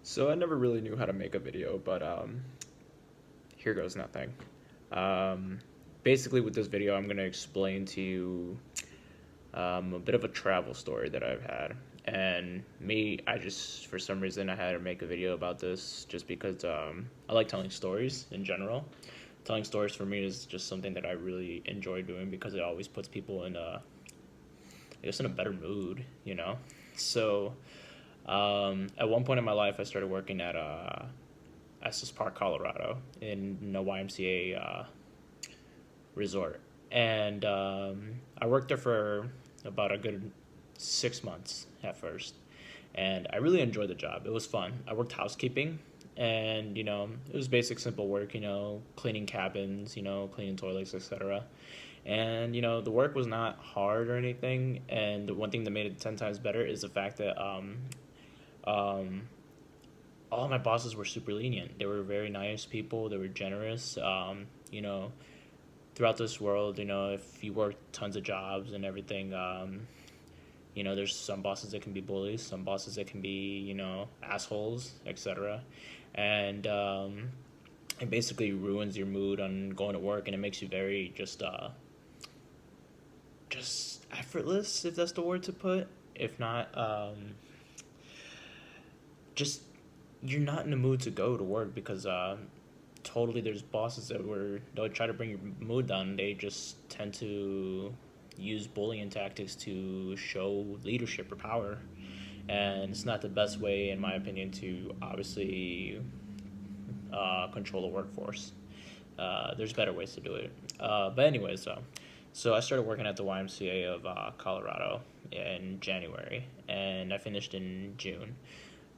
So I never really knew how to make a video, but here goes nothing. Um, Basically, with this video, I'm gonna explain to you a bit of a travel story that I've had. And me, I just for some reason I had to make a video about this just because I like telling stories in general. Telling stories for me is just something that I really enjoy doing because it always puts people in I guess in a better mood, you know. So at one point in my life, I started working at Estes Park, Colorado, in a YMCA resort, and I worked there for about a good 6 months at first, and I really enjoyed the job. It was fun. I worked housekeeping, and it was basic, simple work. Cleaning cabins, cleaning toilets, etc. And the work was not hard or anything. And the one thing that made it 10 times better is the fact that um, all my bosses were super lenient. They were very nice people. They were generous. Throughout this world, if you work tons of jobs and everything, there's some bosses that can be bullies, some bosses that can be, assholes, etc. And it basically ruins your mood on going to work, and it makes you very just effortless, if that's the word to put. If not, just you're not in the mood to go to work because totally there's bosses they'll try to bring your mood down. They just tend to use bullying tactics to show leadership or power, and it's not the best way, in my opinion, to obviously control the workforce. There's better ways to do it. But anyways, so I started working at the YMCA of Colorado in January, and I finished in June.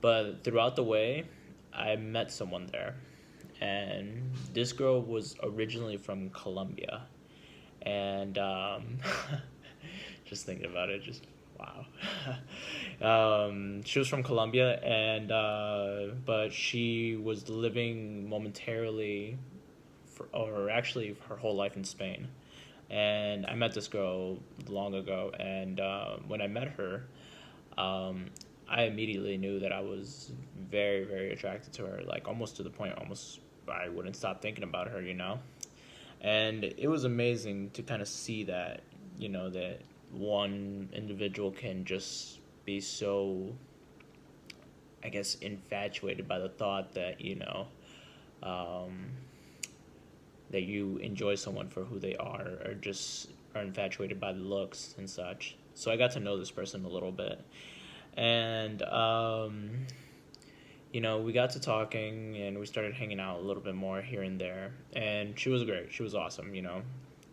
But throughout the way, I met someone there, and this girl was originally from Colombia, and just thinking about it, just wow. She was from Colombia, and but she was living momentarily, or actually her whole life in Spain. And I met this girl long ago, and when I met her, I immediately knew that I was very, very attracted to her, like almost to the point, almost I wouldn't stop thinking about her. And it was amazing to kind of see that, that one individual can just be so, I guess, infatuated by the thought that, that you enjoy someone for who they are, or just are infatuated by the looks and such. So I got to know this person a little bit. And, we got to talking, and we started hanging out a little bit more here and there. And she was great. She was awesome,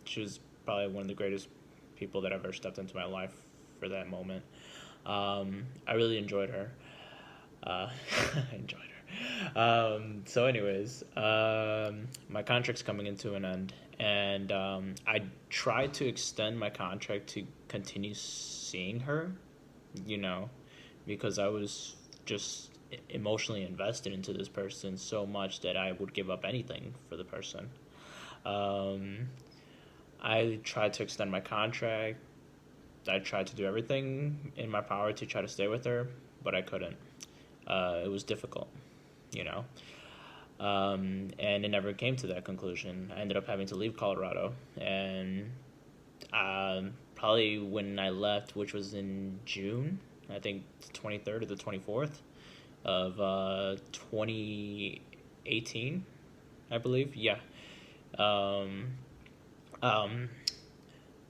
She was probably one of the greatest people that ever stepped into my life for that moment. I really enjoyed her. I enjoyed her. So anyways, my contract's coming into an end, and I tried to extend my contract to continue seeing her, because I was just emotionally invested into this person so much that I would give up anything for the person. I tried to extend my contract. I tried to do everything in my power to try to stay with her, but I couldn't. It was difficult, you know. And it never came to that conclusion. I ended up having to leave Colorado, and probably when I left, which was in June, I think the 23rd or the 24th of 2018, I believe. Yeah. Um, um,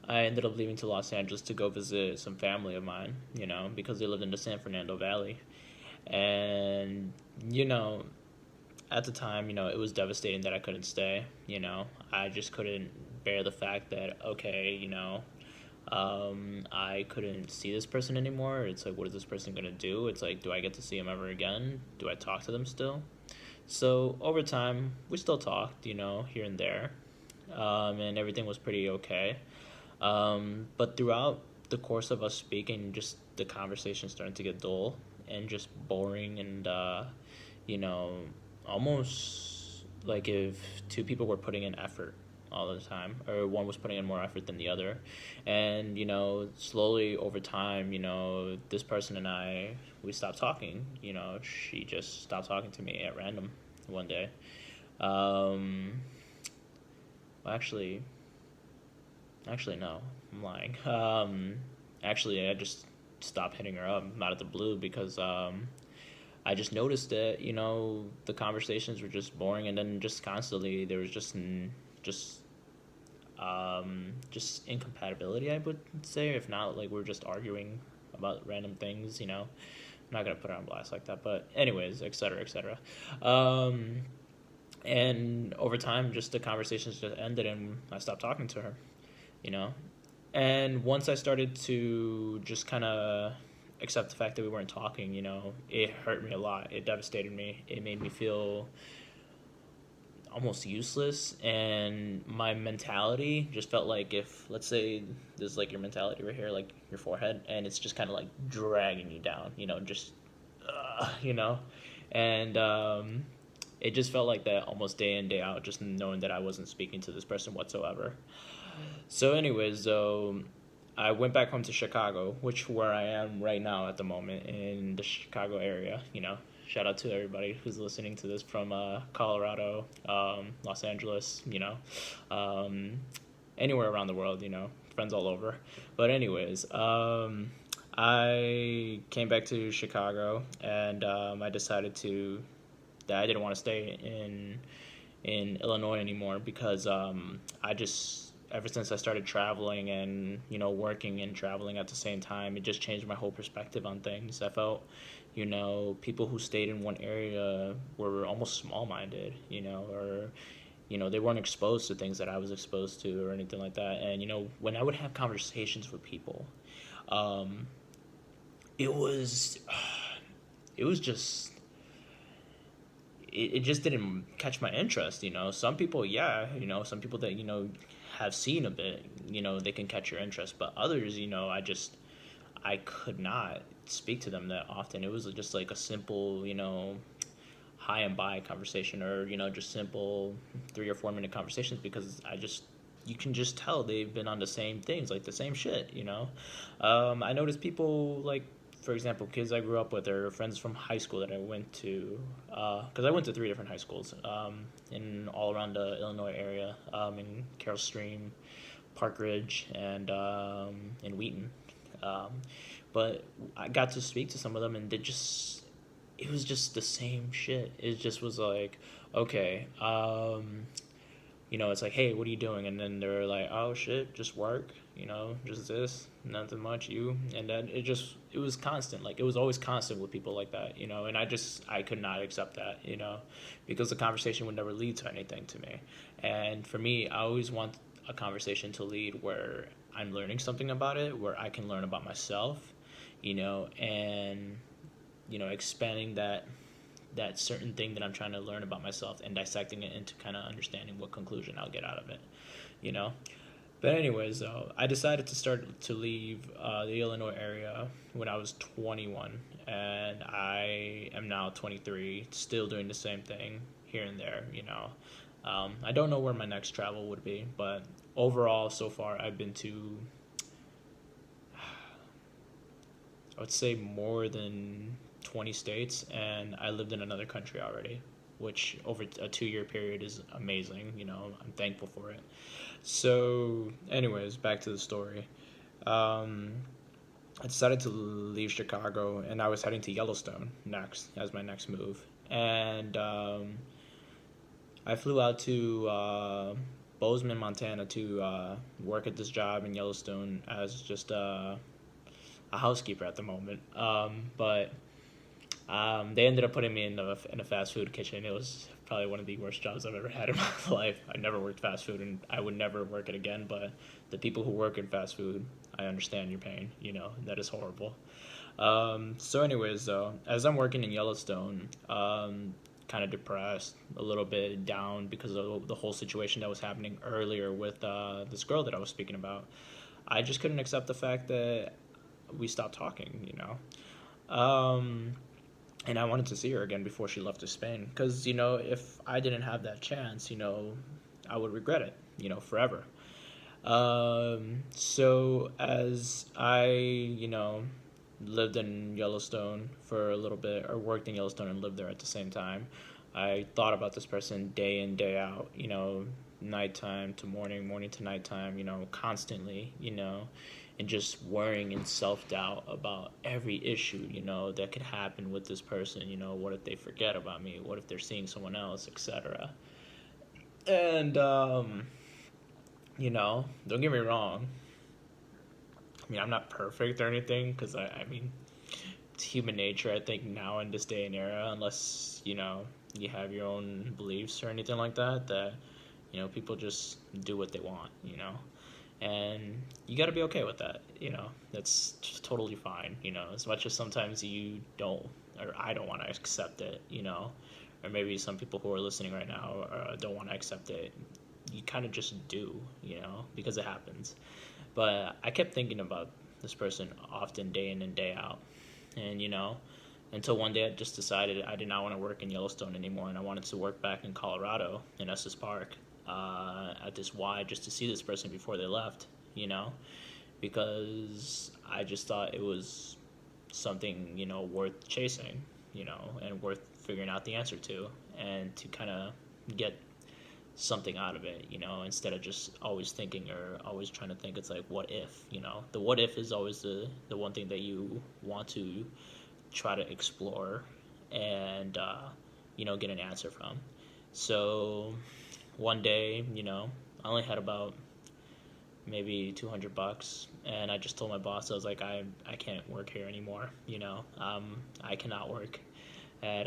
I ended up leaving to Los Angeles to go visit some family of mine, because they lived in the San Fernando Valley. And, at the time, it was devastating that I couldn't stay. I just couldn't bear the fact that, okay, I couldn't see this person anymore. It's like, what is this person going to do? It's like, do I get to see them ever again? Do I talk to them still? So over time, we still talked, here and there. And everything was pretty okay. But throughout the course of us speaking, just the conversation started to get dull and just boring, and almost like if two people were putting in effort all the time, or one was putting in more effort than the other. And, slowly over time, this person and I, we stopped talking. She just stopped talking to me at random one day. Um, well, actually, no, I'm lying. Actually, I just stopped hitting her up, not at the blue, because I just noticed that the conversations were just boring, and then just constantly there was just just incompatibility, I would say. If not, like, we're just arguing about random things. I'm not gonna put her on blast like that, but anyways, etc. etc. Um, and over time, just the conversations just ended, and I stopped talking to her. You know, and once I started to just kind of accept the fact that we weren't talking, it hurt me a lot. It devastated me. It made me feel almost useless, and my mentality just felt like, if, let's say, this is like your mentality right here, like your forehead, and it's just kind of like dragging you down, just, you know, and it just felt like that almost day in, day out, just knowing that I wasn't speaking to this person whatsoever. So, anyways, I went back home to Chicago, which where I am right now at the moment in the Chicago area. Shout out to everybody who's listening to this from Colorado, Los Angeles, anywhere around the world, friends all over. But anyways, I came back to Chicago, and I decided that I didn't want to stay in Illinois anymore, because I just, ever since I started traveling and working and traveling at the same time, it just changed my whole perspective on things. I felt people who stayed in one area were almost small-minded, or they weren't exposed to things that I was exposed to or anything like that. And when I would have conversations with people, it was just, it just didn't catch my interest. Some people, yeah, some people that have seen a bit, they can catch your interest, but others, I could not speak to them that often. It was just like a simple, hi and bye conversation, or just simple 3 or 4 minute conversations, because you can just tell they've been on the same things, like the same shit. I noticed people, like, for example, kids I grew up with, or friends from high school that I went to, because I went to 3 different high schools in all around the Illinois area, in Carroll Stream, Park Ridge, and in Wheaton. But I got to speak to some of them, and it was just the same shit. It just was like, okay, it's like, hey, what are you doing? And then they're like, oh shit, just work, just this, nothing much, you. And then it was constant. Like, it was always constant with people like that, and I could not accept that, because the conversation would never lead to anything to me. And for me, I always want a conversation to lead where I'm learning something about it, where I can learn about myself, and, expanding that certain thing that I'm trying to learn about myself, and dissecting it into kind of understanding what conclusion I'll get out of it. But anyways, though, I decided to start to leave the Illinois area when I was 21, and I am now 23, still doing the same thing here and there. I don't know where my next travel would be, but overall, so far, I've been to, I would say, more than 20 states, and I lived in another country already, which over a 2-year period is amazing. I'm thankful for it. So, anyways, back to the story. I decided to leave Chicago, and I was heading to Yellowstone next as my next move. And I flew out to Bozeman, Montana, to work at this job in Yellowstone as just a housekeeper at the moment. But they ended up putting me in a fast food kitchen. It was probably one of the worst jobs I've ever had in my life. I never worked fast food, and I would never work it again. But the people who work in fast food, I understand your pain. That is horrible. So anyways, though, as I'm working in Yellowstone, kind of depressed, a little bit down because of the whole situation that was happening earlier with this girl that I was speaking about. I just couldn't accept the fact that we stopped talking, and I wanted to see her again before she left to Spain, because, if I didn't have that chance, I would regret it, forever. So as I, lived in Yellowstone for a little bit, or worked in Yellowstone and lived there at the same time, I thought about this person day in, day out, nighttime to morning, morning to nighttime, constantly, and just worrying and self doubt about every issue, that could happen with this person. What if they forget about me? What if they're seeing someone else, etc. And, don't get me wrong. I mean, I'm not perfect or anything, because I mean, it's human nature, I think, now in this day and era, unless, you have your own beliefs or anything like that, people just do what they want, and you got to be okay with that. That's just totally fine. As much as sometimes you don't, or I don't want to accept it. Or maybe some people who are listening right now don't want to accept it. You kind of just do, because it happens. But I kept thinking about this person often, day in and day out, and until one day I just decided I did not want to work in Yellowstone anymore, and I wanted to work back in Colorado in Estes Park, at this Y, just to see this person before they left, because I just thought it was something, worth chasing, and worth figuring out the answer to, and to kind of get something out of it, instead of just always thinking or always trying to think. It's like, what if, the what if is always the one thing that you want to try to explore and, get an answer from. So one day, I only had about maybe $200, and I just told my boss, I was like, I can't work here anymore. I cannot work at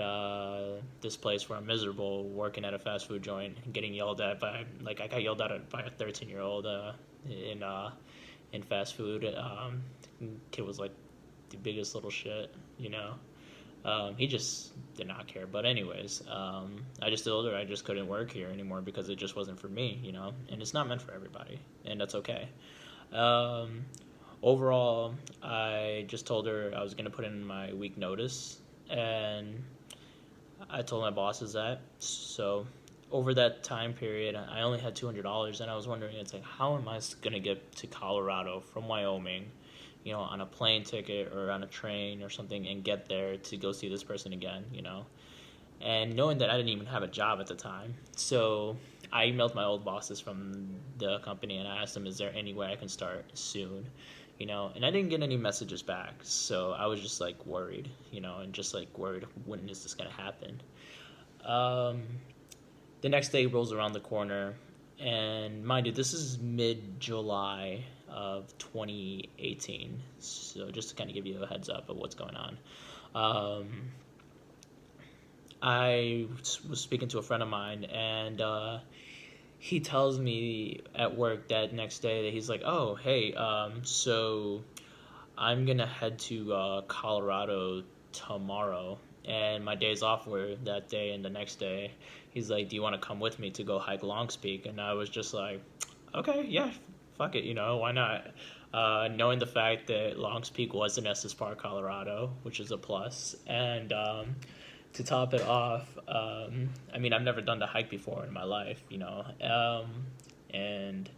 this place where I'm miserable, working at a fast food joint, and getting yelled at by, I got yelled at by a 13-year-old in fast food. Kid was like the biggest little shit. He just did not care. But anyways, I just told her I just couldn't work here anymore because it just wasn't for me, and it's not meant for everybody, and that's okay. Overall, I just told her I was going to put in my week notice, and I told my bosses that. So over that time period, I only had $200, and I was wondering, it's like, how am I going to get to Colorado from Wyoming, on a plane ticket or on a train or something, and get there to go see this person again, and knowing that I didn't even have a job at the time. So I emailed my old bosses from the company, and I asked them, is there any way I can start soon? And I didn't get any messages back. So I was just worried, and just worried, when is this going to happen? The next day rolls around the corner, and mind you, this is mid-July of 2018. So just to kind of give you a heads up of what's going on. I was speaking to a friend of mine, and he tells me at work that next day that he's like, oh, hey, so I'm going to head to Colorado tomorrow, and my days off were that day and the next day. He's like, do you want to come with me to go hike Longs Peak? And I was just like, okay, yeah, fuck it, why not? Knowing the fact that Longs Peak was in Estes Park, Colorado, which is a plus. And to top it off, I mean, I've never done the hike before in my life, and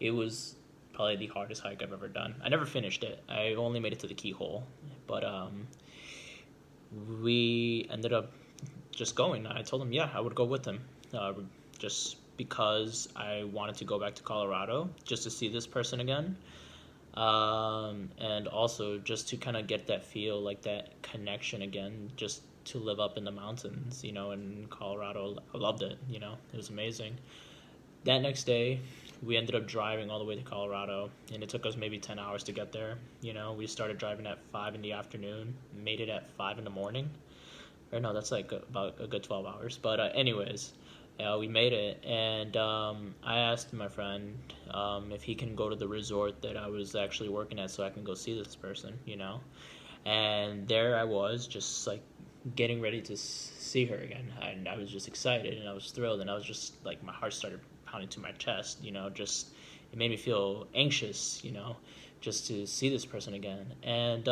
it was probably the hardest hike I've ever done. I never finished it. I only made it to the keyhole, but we ended up just going. I told him, yeah, I would go with him, just because I wanted to go back to Colorado just to see this person again, and also just to kind of get that feel, that connection again, just to live up in the mountains, in Colorado. I loved it, it was amazing. That next day, we ended up driving all the way to Colorado, and it took us maybe 10 hours to get there. We started driving at 5 in the afternoon, made it at 5 in the morning. Or no, that's about a good 12 hours. But anyways, we made it, and I asked my friend if he can go to the resort that I was actually working at so I can go see this person, And there I was, just getting ready to see her again, and I was just excited, and I was thrilled, and I was just my heart started pounding to my chest, just it made me feel anxious, just to see this person again. And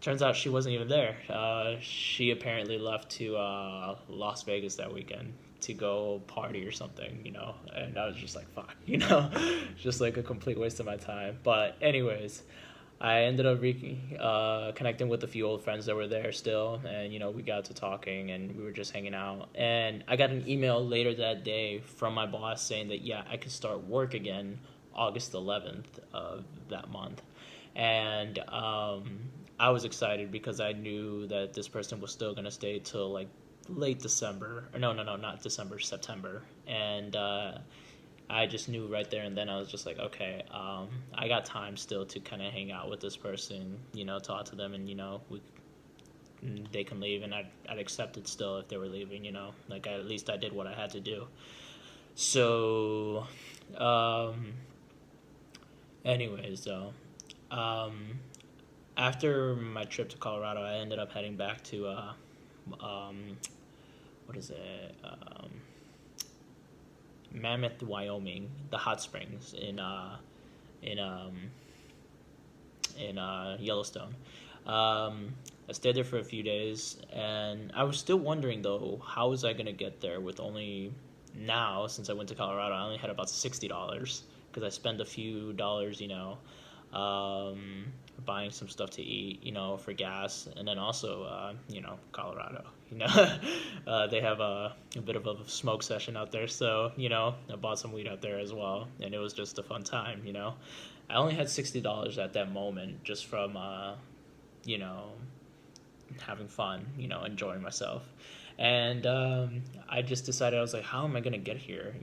turns out she wasn't even there. She apparently left to Las Vegas that weekend to go party or something, and I was just like, fuck, just like a complete waste of my time. But anyways, I ended up connecting with a few old friends that were there still, and we got to talking, and we were just hanging out. And I got an email later that day from my boss saying that I could start work again August 11th of that month, and I was excited because I knew that this person was still gonna stay till like late December, or no, not December, September, and I just knew right there and then. I was just like, okay, I got time still to kind of hang out with this person, talk to them, and they can leave, and I'd accept it still if they were leaving, like at least I did what I had to do. So, anyways, though, after my trip to Colorado, I ended up heading back to what is it? Mammoth, Wyoming, the hot springs in Yellowstone. I stayed there for a few days, and I was still wondering though, how was I gonna get there with only now, since I went to Colorado, I only had about $60 because I spent a few dollars, buying some stuff to eat, for gas, and then also, Colorado, they have a bit of a smoke session out there, so, I bought some weed out there as well, and it was just a fun time, I only had $60 at that moment just from, having fun, enjoying myself. And I just decided, I was like, how am I going to get here?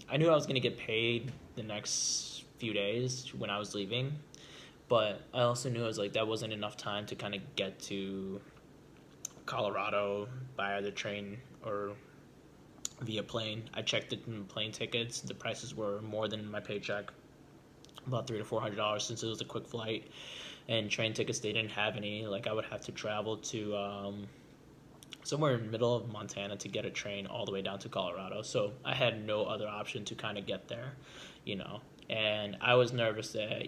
I knew I was going to get paid the next few days when I was leaving, but I also knew I was like, that wasn't enough time to kind of get to Colorado by either train or via plane. I checked the plane tickets. The prices were more than my paycheck, about $300 to $400 since it was a quick flight. And train tickets, they didn't have any. Like, I would have to travel to somewhere in the middle of Montana to get a train all the way down to Colorado. So I had no other option to kind of get there, And I was nervous that,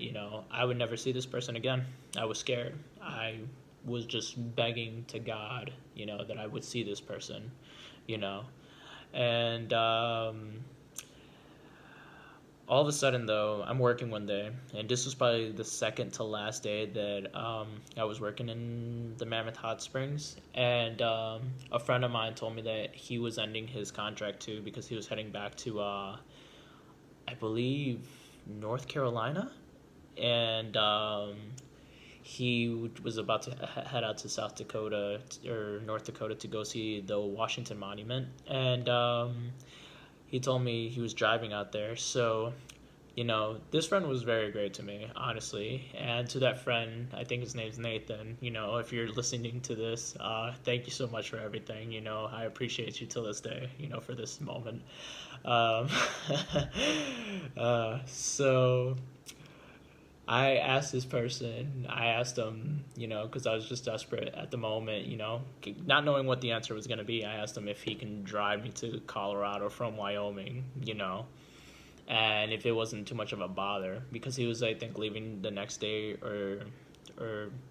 I would never see this person again. I was scared. I was just begging to God, that I would see this person, And all of a sudden, though, I'm working one day, and this was probably the second to last day that I was working in the Mammoth Hot Springs, and a friend of mine told me that he was ending his contract too because he was heading back to, I believe, North Carolina, and he was about to head out to South Dakota or North Dakota to go see the Washington Monument, and he told me he was driving out there. So, this friend was very great to me, honestly. And to that friend, I think his name's Nathan, if you're listening to this, thank you so much for everything. I appreciate you till this day, for this moment. So I asked this person, because I was just desperate at the moment, not knowing what the answer was going to be. I asked him if he can drive me to Colorado from Wyoming, and if it wasn't too much of a bother, because he was, I think, leaving the next day or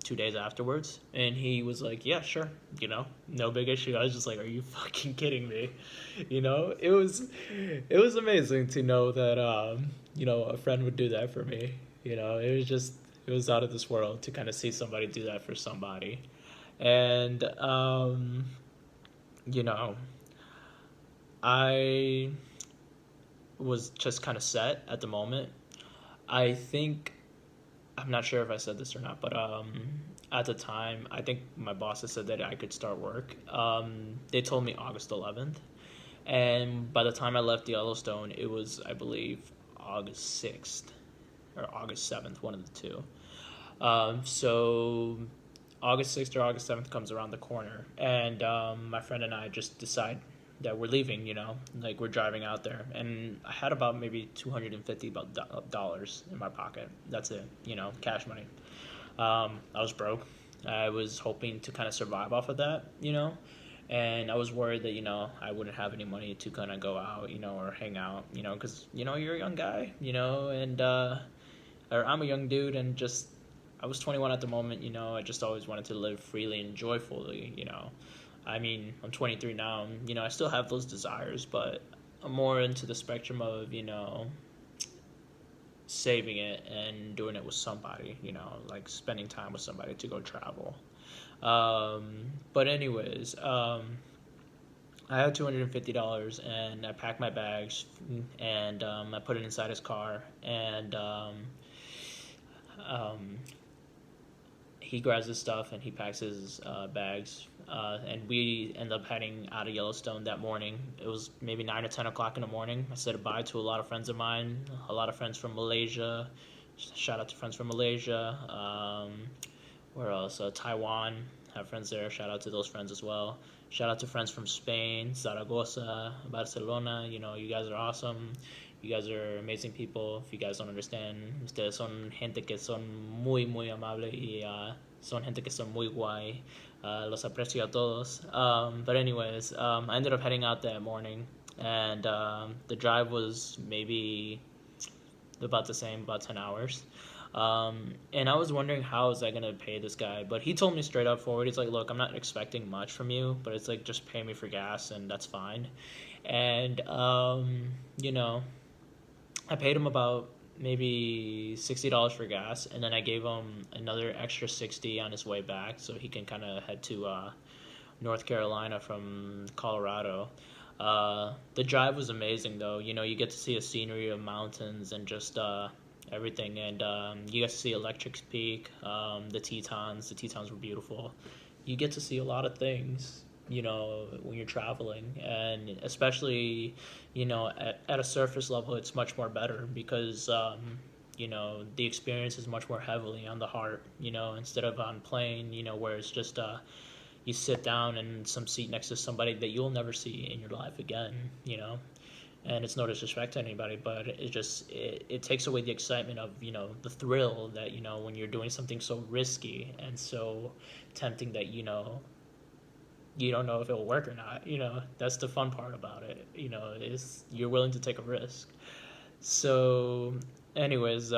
2 days afterwards, and he was like, yeah, sure, no big issue. I was just like, are you fucking kidding me? It was amazing to know that, a friend would do that for me. It was out of this world to kind of see somebody do that for somebody. And, I was just kind of set at the moment. I'm not sure if I said this or not, but at the time, I think my boss had said that I could start work. They told me August 11th. And by the time I left Yellowstone, it was, I believe, August 6th. Or August 7th, one of the two. So August 6th or August 7th comes around the corner, and my friend and I just decide that we're leaving, like we're driving out there. And I had about maybe $250 in my pocket. That's it, cash money. I was broke. I was hoping to kind of survive off of that, and I was worried that, I wouldn't have any money to kind of go out, or hang out, because, you're a young guy, and or I'm a young dude, and I was 21 at the moment, I just always wanted to live freely and joyfully, I mean, I'm 23 now. You know, I still have those desires, but I'm more into the spectrum of, you know, saving it and doing it with somebody, you know, like spending time with somebody to go travel. But anyways, I had $250 and I packed my bags and I put it inside his car and um, he grabs his stuff and he packs his bags. And we end up heading out of Yellowstone that morning. It was maybe 9 or 10 o'clock in the morning. I said goodbye to a lot of friends of mine, a lot of friends from Malaysia. Shout out to friends from Malaysia. Where else? Taiwan. Have friends there. Shout out to those friends as well. Shout out to friends from Spain, Zaragoza, Barcelona. You know, you guys are awesome. You guys are amazing people. If you guys don't understand, ustedes son gente que son muy amable y son gente que son muy guay. Los aprecio a todos. But anyways, I ended up heading out that morning, and the drive was maybe about the same, about 10 hours. And I was wondering how was I gonna pay this guy, but he told me straight up forward. He's like, "Look, I'm not expecting much from you, but it's like just pay me for gas, and that's fine." And you know, I paid him about maybe $60 for gas, and then I gave him another extra 60 on his way back, so he can kind of head to North Carolina from Colorado. The drive was amazing, though. You know, you get to see a scenery of mountains and just everything, and you get to see Electric Peak, the Tetons. The Tetons were beautiful. You get to see a lot of things, you know, when you're traveling, and especially, you know, at a surface level, it's much more better because you know, the experience is much more heavily on the heart, you know, instead of on plane, you know, where it's just you sit down in some seat next to somebody that you'll never see in your life again, you know. And it's no disrespect to anybody, but it takes away the excitement of, you know, the thrill that, you know, when you're doing something so risky and so tempting that, you know, you don't know if it'll work or not. You know, that's the fun part about it. You know, is you're willing to take a risk. So, anyways,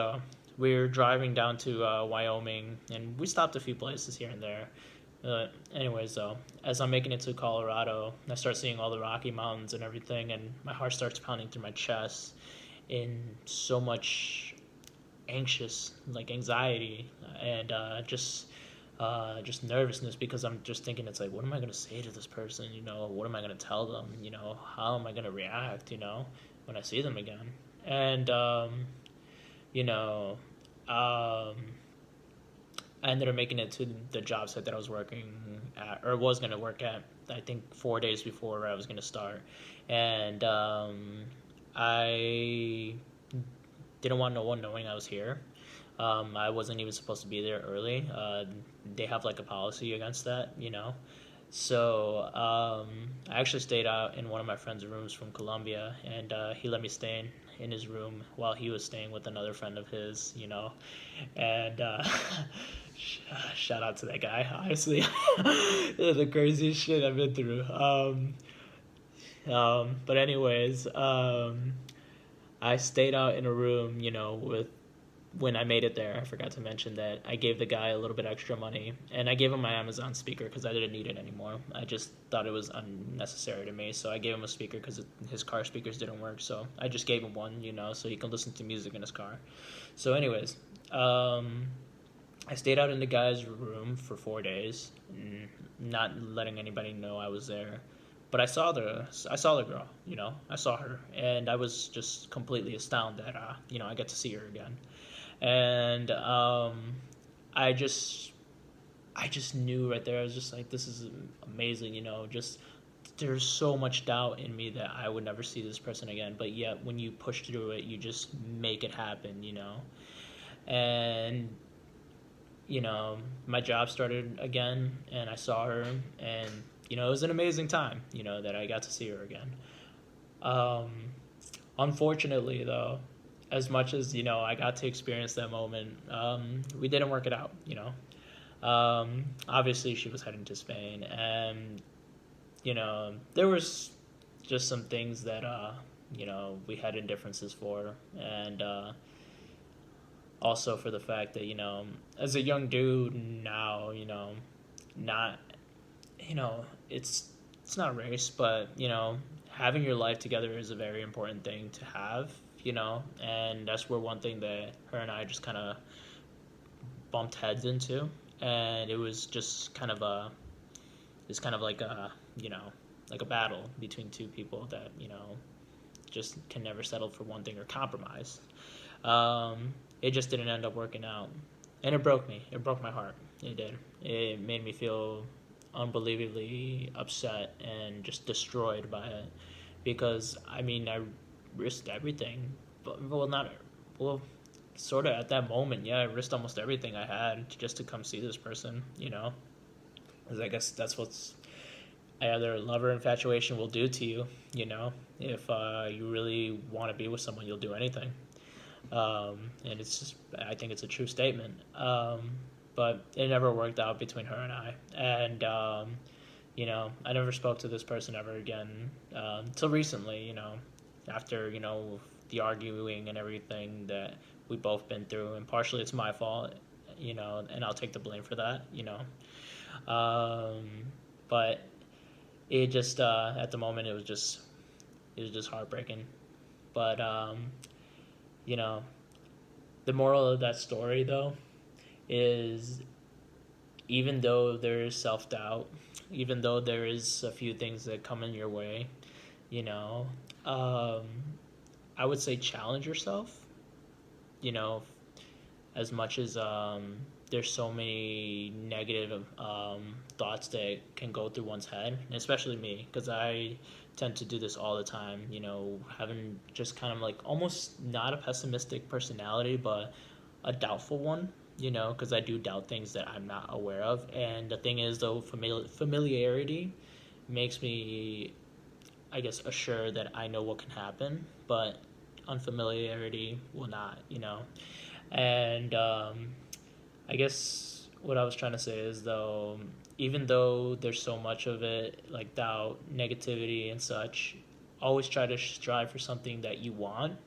we're driving down to Wyoming, and we stopped a few places here and there. Anyways, though, as I'm making it to Colorado, I start seeing all the Rocky Mountains and everything, and my heart starts pounding through my chest in so much anxious, like anxiety, and just nervousness because I'm just thinking it's like, what am I gonna say to this person? You know, what am I gonna tell them? You know, how am I gonna react? You know, when I see them again, and you know, I ended up making it to the job site that I was working at, or was gonna work at. I think 4 days before I was gonna start, and I didn't want no one knowing I was here. I wasn't even supposed to be there early. They have like a policy against that, you know. So I actually stayed out in one of my friend's rooms from Colombia, and he let me stay in his room while he was staying with another friend of his, you know. And shout out to that guy, honestly. The craziest shit I've been through. But anyways, I stayed out in a room, you know, with when I made it there. I forgot to mention that I gave the guy a little bit extra money, and I gave him my Amazon speaker because I didn't need it anymore. I just thought it was unnecessary to me, so I gave him a speaker because his car speakers didn't work. So I just gave him one, you know, so he can listen to music in his car. So, anyways, I stayed out in the guy's room for 4 days, not letting anybody know I was there. But I saw the girl, you know, I saw her, and I was just completely astounded that you know, I get to see her again. And I just knew right there. I was just like, this is amazing, you know. Just there's so much doubt in me that I would never see this person again. But yet, when you push through it, you just make it happen, you know. And you know, my job started again, and I saw her, and you know, it was an amazing time, you know, that I got to see her again. Unfortunately, though, as much as, you know, I got to experience that moment, we didn't work it out, you know. Obviously, she was heading to Spain, and, you know, there was just some things that, you know, we had indifferences for, and also for the fact that, you know, as a young dude now, you know, not it's not a race, but having your life together is a very important thing to have. And that's where one thing that her and I just kind of bumped heads into, and it was just kind of it's kind of like a like a battle between two people that just can never settle for one thing or compromise. It just didn't end up working out, and it broke me. It broke my heart. It did. It made me feel unbelievably upset and just destroyed by it, because I mean I risked everything, but well not well sort of at that moment. Yeah, I risked almost everything I had just to come see this person. Because I guess that's what's either love or infatuation will do to you. If you really want to be with someone, you'll do anything. And it's just, I think it's a true statement. But it never worked out between her and I. And, I never spoke to this person ever again until recently, after, the arguing and everything that we both been through. And partially it's my fault, and I'll take the blame for that, But it just, at the moment, it was just heartbreaking. But, you know, the moral of that story, though, is even though there is self doubt, even though there is a few things that come in your way, you know, um, I would say challenge yourself, you know, as much as there's so many negative thoughts that can go through one's head, and especially me, because I tend to do this all the time, having just kind of like almost not a pessimistic personality, but a doubtful one, because I do doubt things that I'm not aware of. And the thing is, though, familiarity makes me, I guess, assured that I know what can happen, but unfamiliarity will not, And I guess what I was trying to say is, though, even though there's so much of it, like doubt, negativity, and such, always try to strive for something that you want,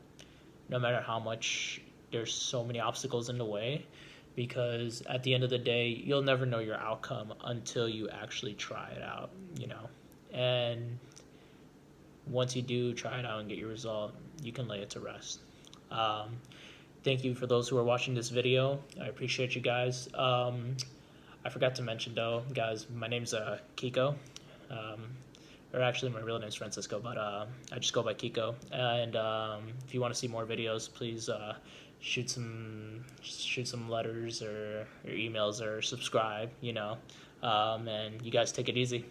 no matter how much there's so many obstacles in the way, because at the end of the day, you'll never know your outcome until you actually try it out. And once you do try it out and get your result, you can lay it to rest. Um, Thank you for those who are watching this video. I appreciate you guys. I forgot to mention, though, guys, my name's Kiko. Or actually, my real name's Francisco, but I just go by Kiko. And if you want to see more videos, please shoot some letters or emails or subscribe. And you guys take it easy.